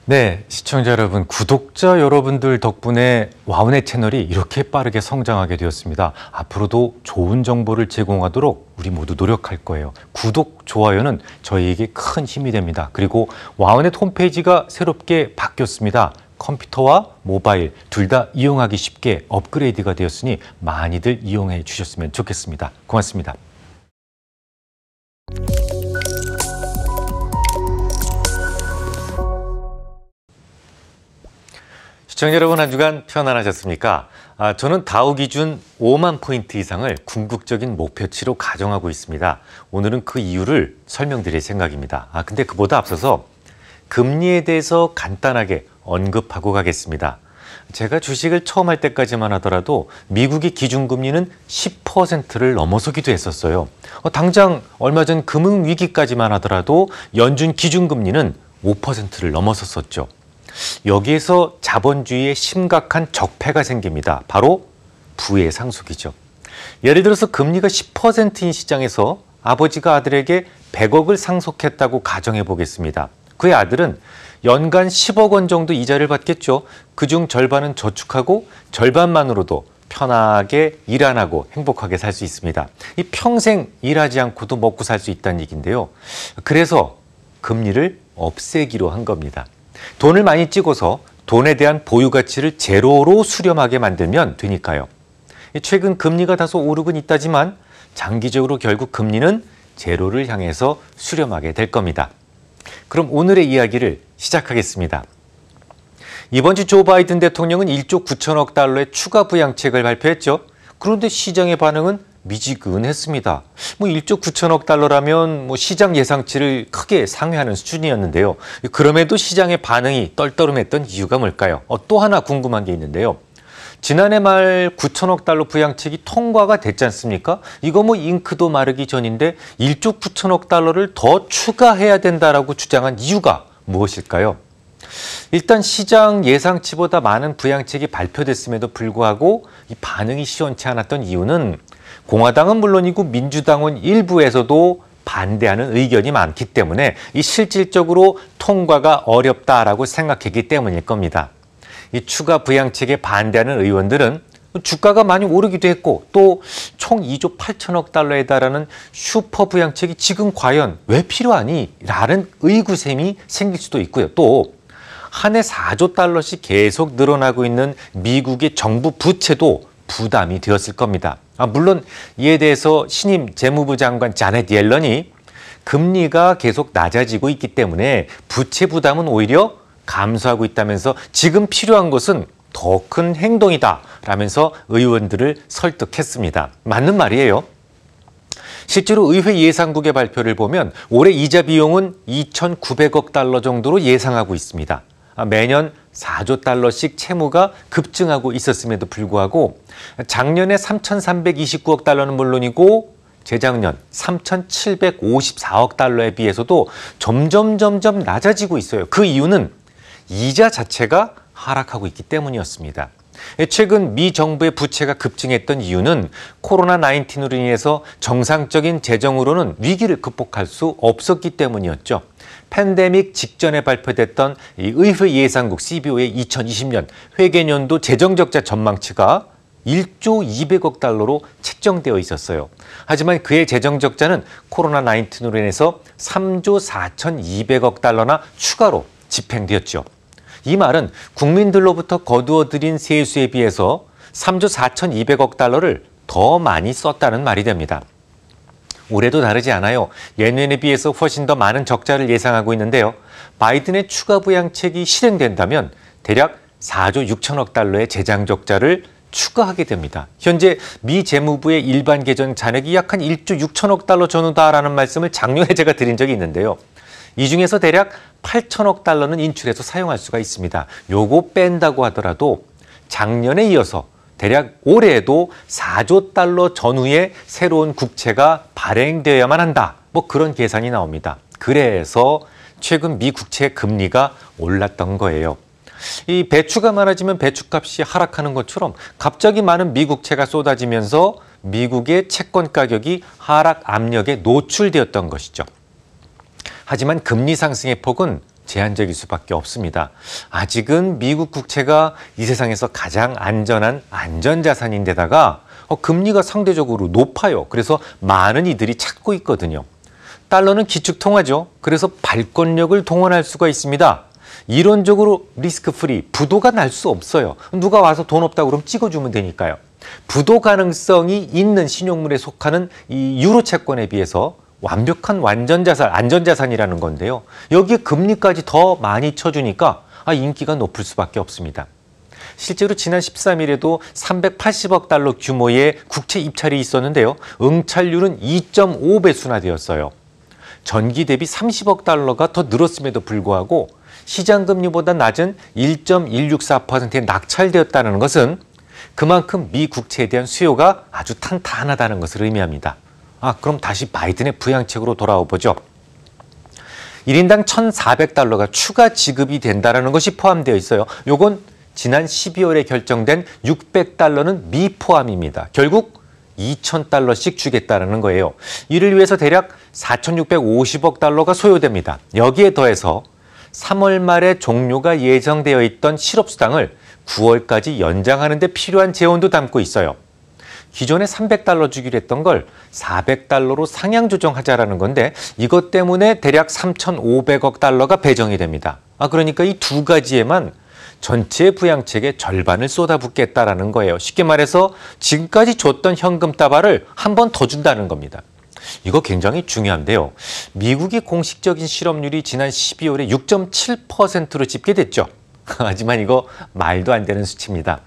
네, 시청자 여러분, 구독자 여러분들 덕분에 와우넷 채널이 이렇게 빠르게 성장하게 되었습니다. 앞으로도 좋은 정보를 제공하도록 우리 모두 노력할 거예요. 구독, 좋아요는 저희에게 큰 힘이 됩니다. 그리고 와우넷 홈페이지가 새롭게 바뀌었습니다. 컴퓨터와 모바일 둘 다 이용하기 쉽게 업그레이드가 되었으니 많이들 이용해 주셨으면 좋겠습니다. 고맙습니다. 시청자 여러분, 한 주간 편안하셨습니까? 저는 다우 기준 5만 포인트 이상을 궁극적인 목표치로 가정하고 있습니다. 오늘은 그 이유를 설명드릴 생각입니다. 근데 그보다 앞서서 금리에 대해서 간단하게 언급하고 가겠습니다. 제가 주식을 처음 할 때까지만 하더라도 미국의 기준금리는 10%를 넘어서기도 했었어요. 당장 얼마 전 금융위기까지만 하더라도 연준 기준금리는 5%를 넘어섰었죠. 여기에서 자본주의에 심각한 적폐가 생깁니다. 바로 부의 상속이죠. 예를 들어서 금리가 10%인 시장에서 아버지가 아들에게 100억을 상속했다고 가정해 보겠습니다. 그의 아들은 연간 10억 원 정도 이자를 받겠죠. 그중 절반은 저축하고 절반만으로도 편하게 일 안 하고 행복하게 살 수 있습니다. 이 평생 일하지 않고도 먹고 살 수 있다는 얘기인데요. 그래서 금리를 없애기로 한 겁니다. 돈을 많이 찍어서 돈에 대한 보유 가치를 제로로 수렴하게 만들면 되니까요. 최근 금리가 다소 오르곤 있다지만 장기적으로 결국 금리는 제로를 향해서 수렴하게 될 겁니다. 그럼 오늘의 이야기를 시작하겠습니다. 이번 주 조 바이든 대통령은 1조 9천억 달러의 추가 부양책을 발표했죠. 그런데 시장의 반응은 미지근했습니다. 1조 9천억 달러라면 시장 예상치를 크게 상회하는 수준이었는데요. 그럼에도 시장의 반응이 떨떠름했던 이유가 뭘까요? 또 하나 궁금한 게 있는데요. 지난해 말 9천억 달러 부양책이 통과가 됐지 않습니까? 이거 잉크도 마르기 전인데 1조 9천억 달러를 더 추가해야 된다라고 주장한 이유가 무엇일까요? 일단 시장 예상치보다 많은 부양책이 발표됐음에도 불구하고 이 반응이 시원치 않았던 이유는 공화당은 물론이고 민주당은 일부에서도 반대하는 의견이 많기 때문에 이 실질적으로 통과가 어렵다라고 생각했기 때문일 겁니다. 이 추가 부양책에 반대하는 의원들은 주가가 많이 오르기도 했고 또 총 2조 8천억 달러에 달하는 슈퍼 부양책이 지금 과연 왜 필요하니? 라는 의구심이 생길 수도 있고요. 또 한 해 4조 달러씩 계속 늘어나고 있는 미국의 정부 부채도 부담이 되었을 겁니다. 물론 이에 대해서 신임 재무부 장관 자넷 옐런이 금리가 계속 낮아지고 있기 때문에 부채 부담은 오히려 감소하고 있다면서 지금 필요한 것은 더 큰 행동이다 라면서 의원들을 설득했습니다. 맞는 말이에요. 실제로 의회 예산국의 발표를 보면 올해 이자 비용은 2,900억 달러 정도로 예상하고 있습니다. 매년 4조 달러씩 채무가 급증하고 있었음에도 불구하고 작년에 3,329억 달러는 물론이고 재작년 3,754억 달러에 비해서도 점점 낮아지고 있어요. 그 이유는 이자 자체가 하락하고 있기 때문이었습니다. 최근 미 정부의 부채가 급증했던 이유는 코로나19로 인해서 정상적인 재정으로는 위기를 극복할 수 없었기 때문이었죠. 팬데믹 직전에 발표됐던 이 의회 예산국 CBO의 2020년 회계연도 재정적자 전망치가 1조 200억 달러로 책정되어 있었어요. 하지만 그의 재정적자는 코로나19로 인해서 3조 4,200억 달러나 추가로 집행되었죠. 이 말은 국민들로부터 거두어들인 세수에 비해서 3조 4,200억 달러를 더 많이 썼다는 말이 됩니다. 올해도 다르지 않아요. 예년에 비해서 훨씬 더 많은 적자를 예상하고 있는데요. 바이든의 추가 부양책이 실행된다면 대략 4조 6천억 달러의 재정 적자를 추가하게 됩니다. 현재 미 재무부의 일반 계정 잔액이 약 한 1조 6천억 달러 전후다라는 말씀을 작년에 제가 드린 적이 있는데요. 이 중에서 대략 8천억 달러는 인출해서 사용할 수가 있습니다. 요거 뺀다고 하더라도 작년에 이어서 대략 올해에도 4조 달러 전후의 새로운 국채가 발행되어야만 한다. 그런 계산이 나옵니다. 그래서 최근 미 국채 금리가 올랐던 거예요. 이 배추가 많아지면 배추값이 하락하는 것처럼 갑자기 많은 미국채가 쏟아지면서 미국의 채권 가격이 하락 압력에 노출되었던 것이죠. 하지만 금리 상승의 폭은 제한적일 수밖에 없습니다. 아직은 미국 국채가 이 세상에서 가장 안전한 안전자산인데다가 금리가 상대적으로 높아요. 그래서 많은 이들이 찾고 있거든요. 달러는 기축통화죠. 그래서 발권력을 동원할 수가 있습니다. 이론적으로 리스크 프리, 부도가 날 수 없어요. 누가 와서 돈 없다고 그러면 찍어주면 되니까요. 부도 가능성이 있는 신용물에 속하는 이 유로 채권에 비해서 완벽한 완전자산, 안전자산이라는 건데요. 여기에 금리까지 더 많이 쳐주니까 인기가 높을 수밖에 없습니다. 실제로 지난 13일에도 380억 달러 규모의 국채 입찰이 있었는데요. 응찰률은 2.5배 순화되었어요. 전기 대비 30억 달러가 더 늘었음에도 불구하고 시장 금리보다 낮은 1.164%에 낙찰되었다는 것은 그만큼 미 국채에 대한 수요가 아주 탄탄하다는 것을 의미합니다. 그럼 다시 바이든의 부양책으로 돌아와 보죠. 1인당 1,400달러가 추가 지급이 된다는 것이 포함되어 있어요. 요건 지난 12월에 결정된 600달러는 미포함입니다. 결국 2,000달러씩 주겠다는 거예요. 이를 위해서 대략 4,650억 달러가 소요됩니다. 여기에 더해서 3월 말에 종료가 예정되어 있던 실업수당을 9월까지 연장하는 데 필요한 재원도 담고 있어요. 기존에 300달러 주기로 했던 걸 400달러로 상향 조정하자라는 건데 이것 때문에 대략 3,500억 달러가 배정이 됩니다. 그러니까 이 두 가지에만 전체 부양책의 절반을 쏟아붓겠다라는 거예요. 쉽게 말해서 지금까지 줬던 현금 따발을 한 번 더 준다는 겁니다. 이거 굉장히 중요한데요. 미국의 공식적인 실업률이 지난 12월에 6.7%로 집계됐죠. 하지만 이거 말도 안 되는 수치입니다.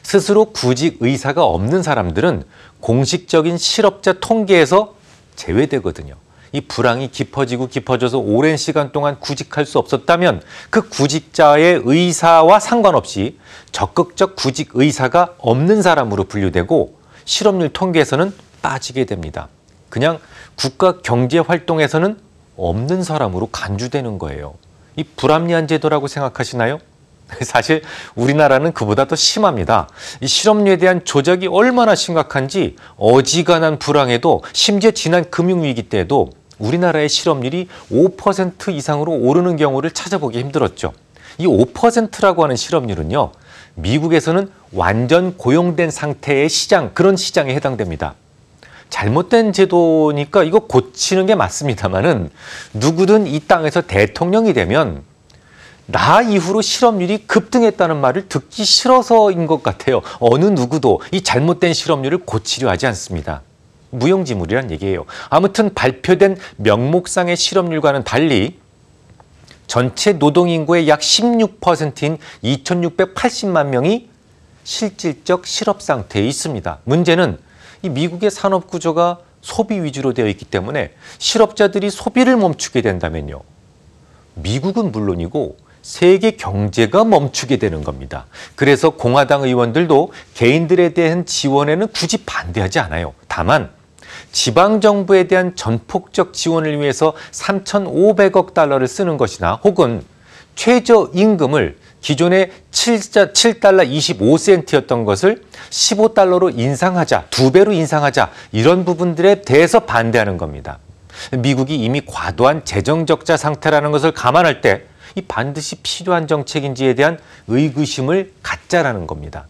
스스로 구직 의사가 없는 사람들은 공식적인 실업자 통계에서 제외되거든요. 이 불황이 깊어져서 오랜 시간 동안 구직할 수 없었다면 그 구직자의 의사와 상관없이 적극적 구직 의사가 없는 사람으로 분류되고 실업률 통계에서는 빠지게 됩니다. 그냥 국가 경제 활동에서는 없는 사람으로 간주되는 거예요. 이 불합리한 제도라고 생각하시나요? 사실 우리나라는 그보다 더 심합니다. 이 실업률에 대한 조작이 얼마나 심각한지 어지간한 불황에도 심지어 지난 금융위기 때도 우리나라의 실업률이 5% 이상으로 오르는 경우를 찾아보기 힘들었죠. 이 5%라고 하는 실업률은요. 미국에서는 완전 고용된 상태의 시장, 그런 시장에 해당됩니다. 잘못된 제도니까 이거 고치는 게 맞습니다만은 누구든 이 땅에서 대통령이 되면 나 이후로 실업률이 급등했다는 말을 듣기 싫어서인 것 같아요. 어느 누구도 이 잘못된 실업률을 고치려 하지 않습니다. 무용지물이란 얘기예요. 아무튼 발표된 명목상의 실업률과는 달리 전체 노동인구의 약 16%인 2,680만 명이 실질적 실업 상태에 있습니다. 문제는 이 미국의 산업 구조가 소비 위주로 되어 있기 때문에 실업자들이 소비를 멈추게 된다면요. 미국은 물론이고 세계 경제가 멈추게 되는 겁니다. 그래서 공화당 의원들도 개인들에 대한 지원에는 굳이 반대하지 않아요. 다만 지방정부에 대한 전폭적 지원을 위해서 3,500억 달러를 쓰는 것이나 혹은 최저임금을 기존에 7달러 25센트였던 것을 15달러로 인상하자, 2배로 인상하자 이런 부분들에 대해서 반대하는 겁니다. 미국이 이미 과도한 재정적자 상태라는 것을 감안할 때 이 반드시 필요한 정책인지에 대한 의구심을 갖자라는 겁니다.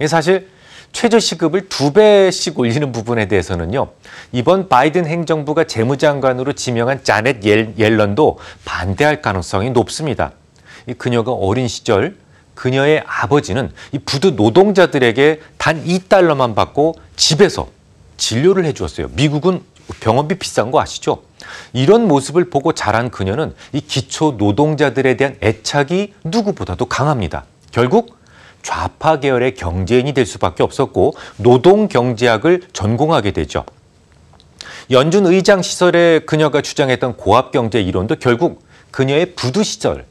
사실 최저시급을 2배씩 올리는 부분에 대해서는요. 이번 바이든 행정부가 재무장관으로 지명한 자넷 옐런도 반대할 가능성이 높습니다. 그녀가 어린 시절 그녀의 아버지는 이 부두 노동자들에게 단 2달러만 받고 집에서 진료를 해주었어요. 미국은 병원비 비싼 거 아시죠? 이런 모습을 보고 자란 그녀는 이 기초 노동자들에 대한 애착이 누구보다도 강합니다. 결국 좌파 계열의 경제인이 될 수밖에 없었고 노동경제학을 전공하게 되죠. 연준 의장 시절에 그녀가 주장했던 고압경제 이론도 결국 그녀의 부두 시절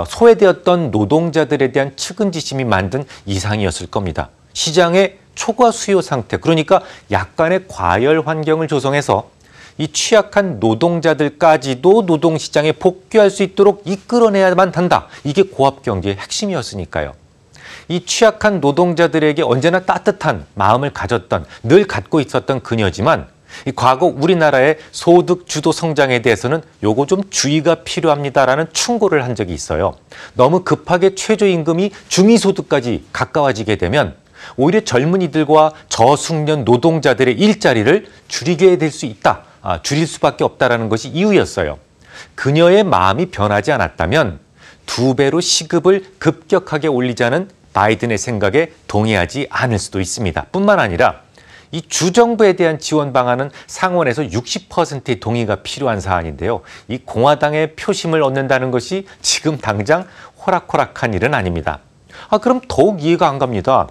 소외되었던 노동자들에 대한 측은지심이 만든 이상이었을 겁니다. 시장의 초과 수요 상태, 그러니까 약간의 과열 환경을 조성해서 이 취약한 노동자들까지도 노동시장에 복귀할 수 있도록 이끌어내야만 한다. 이게 고압경제의 핵심이었으니까요. 이 취약한 노동자들에게 언제나 따뜻한 마음을 가졌던, 늘 갖고 있었던 그녀지만 과거 우리나라의 소득 주도 성장에 대해서는 요거 좀 주의가 필요합니다라는 충고를 한 적이 있어요. 너무 급하게 최저임금이 중위소득까지 가까워지게 되면 오히려 젊은이들과 저숙련 노동자들의 일자리를 줄이게 될 수 있다. 줄일 수밖에 없다라는 것이 이유였어요. 그녀의 마음이 변하지 않았다면 2배로 시급을 급격하게 올리자는 바이든의 생각에 동의하지 않을 수도 있습니다. 뿐만 아니라 이 주정부에 대한 지원 방안은 상원에서 60%의 동의가 필요한 사안인데요. 이 공화당의 표심을 얻는다는 것이 지금 당장 호락호락한 일은 아닙니다. 그럼 더욱 이해가 안 갑니다.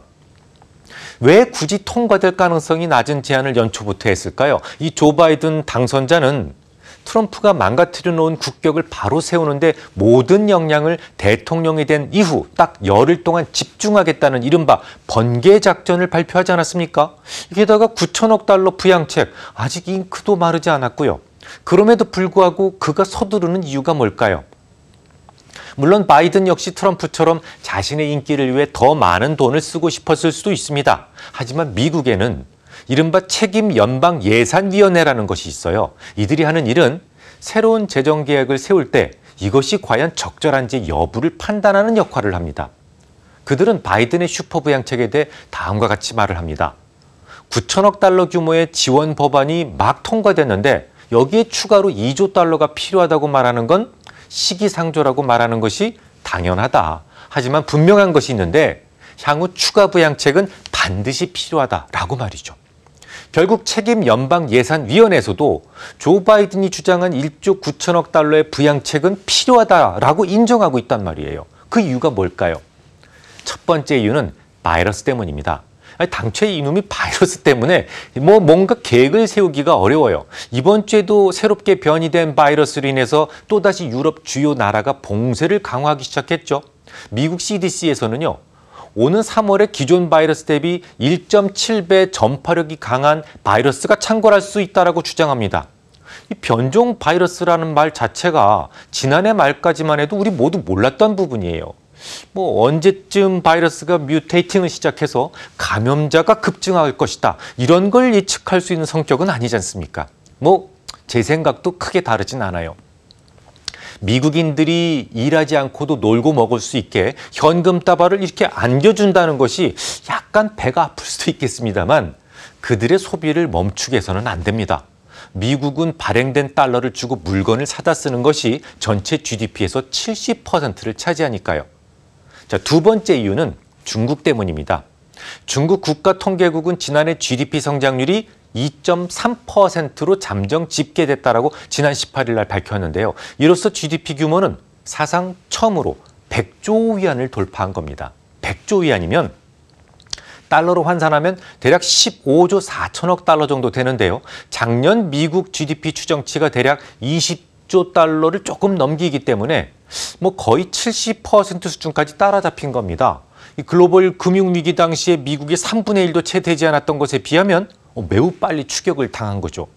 왜 굳이 통과될 가능성이 낮은 제안을 연초부터 했을까요? 이 조 바이든 당선자는 트럼프가 망가뜨려 놓은 국격을 바로 세우는데 모든 역량을 대통령이 된 이후 딱 열흘 동안 집중하겠다는 이른바 번개 작전을 발표하지 않았습니까? 게다가 9천억 달러 부양책, 아직 잉크도 마르지 않았고요. 그럼에도 불구하고 그가 서두르는 이유가 뭘까요? 물론 바이든 역시 트럼프처럼 자신의 인기를 위해 더 많은 돈을 쓰고 싶었을 수도 있습니다. 하지만 미국에는 이른바 책임연방예산위원회라는 것이 있어요. 이들이 하는 일은 새로운 재정계획을 세울 때 이것이 과연 적절한지 여부를 판단하는 역할을 합니다. 그들은 바이든의 슈퍼부양책에 대해 다음과 같이 말을 합니다. 9천억 달러 규모의 지원 법안이 막 통과됐는데 여기에 추가로 2조 달러가 필요하다고 말하는 건 시기상조라고 말하는 것이 당연하다. 하지만 분명한 것이 있는데 향후 추가 부양책은 반드시 필요하다라고 말이죠. 결국 책임연방예산위원회에서도 조 바이든이 주장한 1조 9천억 달러의 부양책은 필요하다라고 인정하고 있단 말이에요. 그 이유가 뭘까요? 첫 번째 이유는 바이러스 때문입니다. 당초에 이놈이 바이러스 때문에 뭔가 계획을 세우기가 어려워요. 이번 주에도 새롭게 변이된 바이러스로 인해서 또다시 유럽 주요 나라가 봉쇄를 강화하기 시작했죠. 미국 CDC에서는요. 오는 3월에 기존 바이러스 대비 1.7배 전파력이 강한 바이러스가 창궐할 수 있다고 주장합니다. 이 변종 바이러스라는 말 자체가 지난해 말까지만 해도 우리 모두 몰랐던 부분이에요. 언제쯤 바이러스가 뮤테이팅을 시작해서 감염자가 급증할 것이다. 이런 걸 예측할 수 있는 성격은 아니지 않습니까? 제 생각도 크게 다르진 않아요. 미국인들이 일하지 않고도 놀고 먹을 수 있게 현금 다발을 이렇게 안겨준다는 것이 약간 배가 아플 수도 있겠습니다만 그들의 소비를 멈추게 해서는 안 됩니다. 미국은 발행된 달러를 주고 물건을 사다 쓰는 것이 전체 GDP에서 70%를 차지하니까요. 자, 두 번째 이유는 중국 때문입니다. 중국 국가통계국은 지난해 GDP 성장률이 2.3%로 잠정 집계됐다라고 지난 18일 날 밝혔는데요. 이로써 GDP 규모는 사상 처음으로 100조 위안을 돌파한 겁니다. 100조 위안이면 달러로 환산하면 대략 15조 4천억 달러 정도 되는데요. 작년 미국 GDP 추정치가 대략 20조 달러를 조금 넘기기 때문에 거의 70% 수준까지 따라잡힌 겁니다. 이 글로벌 금융위기 당시에 미국의 3분의 1도 채 되지 않았던 것에 비하면 매우 빨리 추격을 당한 거죠.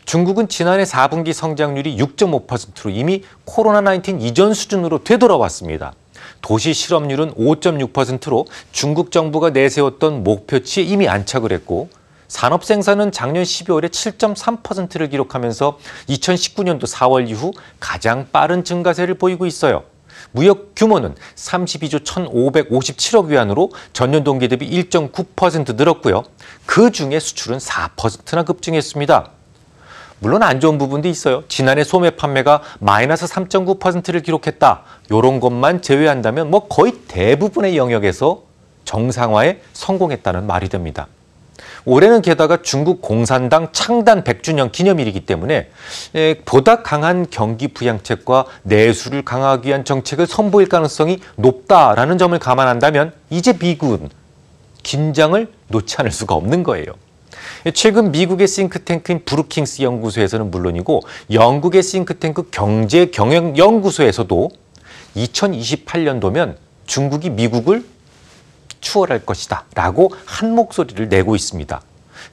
중국은 지난해 4분기 성장률이 6.5%로 이미 코로나19 이전 수준으로 되돌아왔습니다. 도시 실업률은 5.6%로 중국 정부가 내세웠던 목표치에 이미 안착을 했고 산업 생산은 작년 12월에 7.3%를 기록하면서 2019년도 4월 이후 가장 빠른 증가세를 보이고 있어요. 무역 규모는 32조 1,557억 위안으로 전년 동기 대비 1.9% 늘었고요. 그중에 수출은 4%나 급증했습니다. 물론 안 좋은 부분도 있어요. 지난해 소매 판매가 마이너스 3.9%를 기록했다. 이런 것만 제외한다면 거의 대부분의 영역에서 정상화에 성공했다는 말이 됩니다. 올해는 게다가 중국 공산당 창단 100주년 기념일이기 때문에 보다 강한 경기 부양책과 내수를 강화하기 위한 정책을 선보일 가능성이 높다라는 점을 감안한다면 이제 미국은 긴장을 놓지 않을 수가 없는 거예요. 최근 미국의 싱크탱크인 브루킹스 연구소에서는 물론이고 영국의 싱크탱크 경제경영연구소에서도 2028년도면 중국이 미국을 추월할 것이다 라고 한 목소리를 내고 있습니다.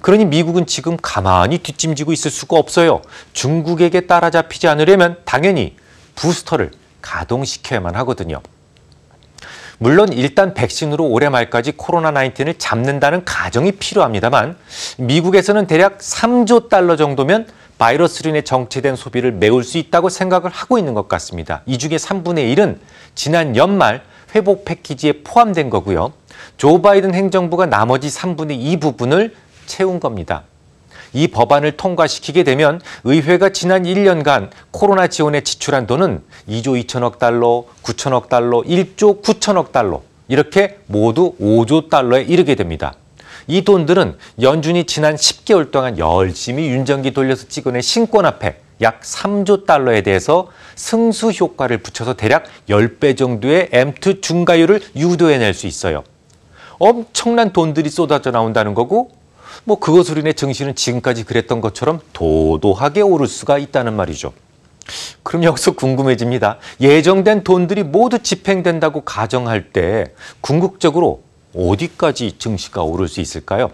그러니 미국은 지금 가만히 뒷짐지고 있을 수가 없어요. 중국에게 따라잡히지 않으려면 당연히 부스터를 가동시켜야만 하거든요. 물론 일단 백신으로 올해 말까지 코로나19을 잡는다는 가정이 필요합니다만 미국에서는 대략 3조 달러 정도면 바이러스로 인해 정체된 소비를 메울 수 있다고 생각을 하고 있는 것 같습니다. 이 중에 3분의 1은 지난 연말 회복 패키지에 포함된 거고요. 조 바이든 행정부가 나머지 3분의 2 부분을 채운 겁니다. 이 법안을 통과시키게 되면 의회가 지난 1년간 코로나 지원에 지출한 돈은 2조 2천억 달러, 9천억 달러, 1조 9천억 달러 이렇게 모두 5조 달러에 이르게 됩니다. 이 돈들은 연준이 지난 10개월 동안 열심히 윤전기 돌려서 찍어낸 신권화폐 약 3조 달러에 대해서 승수 효과를 붙여서 대략 10배 정도의 M2 중과율을 유도해낼 수 있어요. 엄청난 돈들이 쏟아져 나온다는 거고 그것으로 인해 증시는 지금까지 그랬던 것처럼 도도하게 오를 수가 있다는 말이죠. 그럼 여기서 궁금해집니다. 예정된 돈들이 모두 집행된다고 가정할 때 궁극적으로 어디까지 증시가 오를 수 있을까요?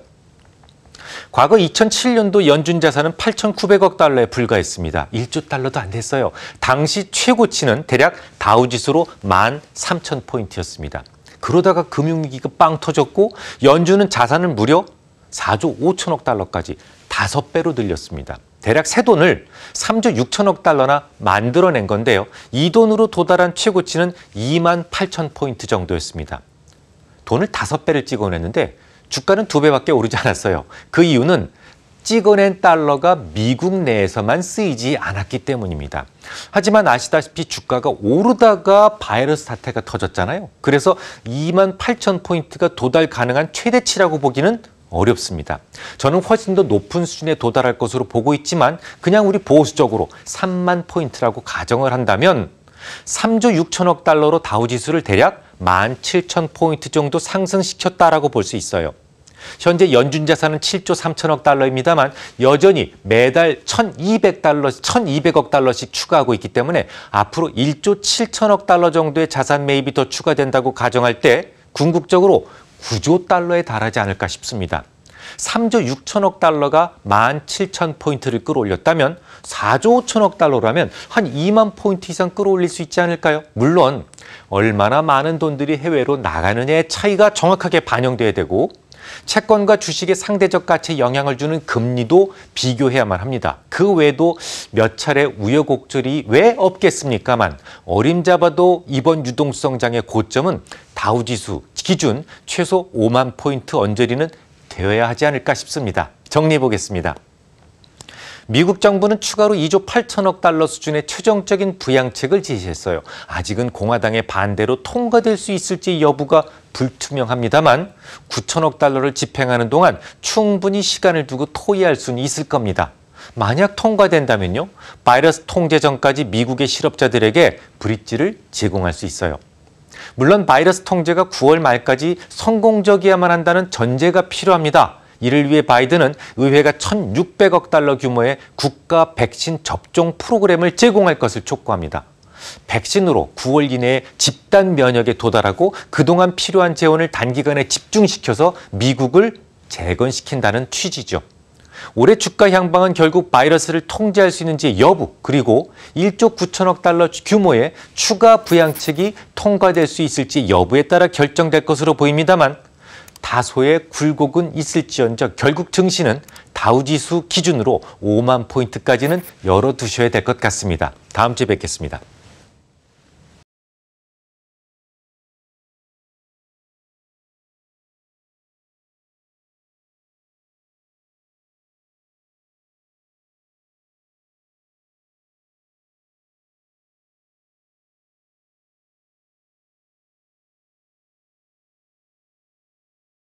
과거 2007년도 연준 자산은 8,900억 달러에 불과했습니다. 1조 달러도 안 됐어요. 당시 최고치는 대략 다우지수로 13,000포인트였습니다. 그러다가 금융위기가 빵 터졌고 연준은 자산을 무려 4조 5천억 달러까지 5배로 늘렸습니다. 대략 새 돈을 3조 6천억 달러나 만들어낸 건데요. 이 돈으로 도달한 최고치는 28,000포인트 정도였습니다. 돈을 5배를 찍어냈는데 주가는 2배밖에 오르지 않았어요. 그 이유는 찍어낸 달러가 미국 내에서만 쓰이지 않았기 때문입니다. 하지만 아시다시피 주가가 오르다가 바이러스 사태가 터졌잖아요. 그래서 28,000포인트가 도달 가능한 최대치라고 보기는 어렵습니다. 저는 훨씬 더 높은 수준에 도달할 것으로 보고 있지만 그냥 우리 보수적으로 3만 포인트라고 가정을 한다면 3조 6천억 달러로 다우지수를 대략 17,000포인트 정도 상승시켰다라고 볼 수 있어요. 현재 연준 자산은 7조 3천억 달러입니다만 여전히 매달 1,200억 달러씩 추가하고 있기 때문에 앞으로 1조 7천억 달러 정도의 자산 매입이 더 추가된다고 가정할 때 궁극적으로 9조 달러에 달하지 않을까 싶습니다. 3조 6천억 달러가 17,000포인트를 끌어올렸다면 4조 5천억 달러라면 한 2만 포인트 이상 끌어올릴 수 있지 않을까요? 물론 얼마나 많은 돈들이 해외로 나가느냐의 차이가 정확하게 반영돼야 되고 채권과 주식의 상대적 가치에 영향을 주는 금리도 비교해야만 합니다. 그 외에도 몇 차례 우여곡절이 왜 없겠습니까만 어림잡아도 이번 유동성장의 고점은 다우지수 기준 최소 5만 포인트 언저리는 되어야 하지 않을까 싶습니다. 정리해 보겠습니다. 미국 정부는 추가로 2조 8천억 달러 수준의 최종적인 부양책을 제시했어요. 아직은 공화당의 반대로 통과될 수 있을지 여부가 불투명합니다만 9천억 달러를 집행하는 동안 충분히 시간을 두고 토의할 수는 있을 겁니다. 만약 통과된다면요, 바이러스 통제 전까지 미국의 실업자들에게 브릿지를 제공할 수 있어요. 물론 바이러스 통제가 9월 말까지 성공적이어야만 한다는 전제가 필요합니다. 이를 위해 바이든은 의회가 1,600억 달러 규모의 국가 백신 접종 프로그램을 제공할 것을 촉구합니다. 백신으로 9월 이내에 집단 면역에 도달하고 그동안 필요한 재원을 단기간에 집중시켜서 미국을 재건시킨다는 취지죠. 올해 주가 향방은 결국 바이러스를 통제할 수 있는지 여부 그리고 1조 9천억 달러 규모의 추가 부양책이 통과될 수 있을지 여부에 따라 결정될 것으로 보입니다만 다소의 굴곡은 있을지언정 결국 증시는 다우지수 기준으로 5만 포인트까지는 열어두셔야 될 것 같습니다. 다음 주에 뵙겠습니다.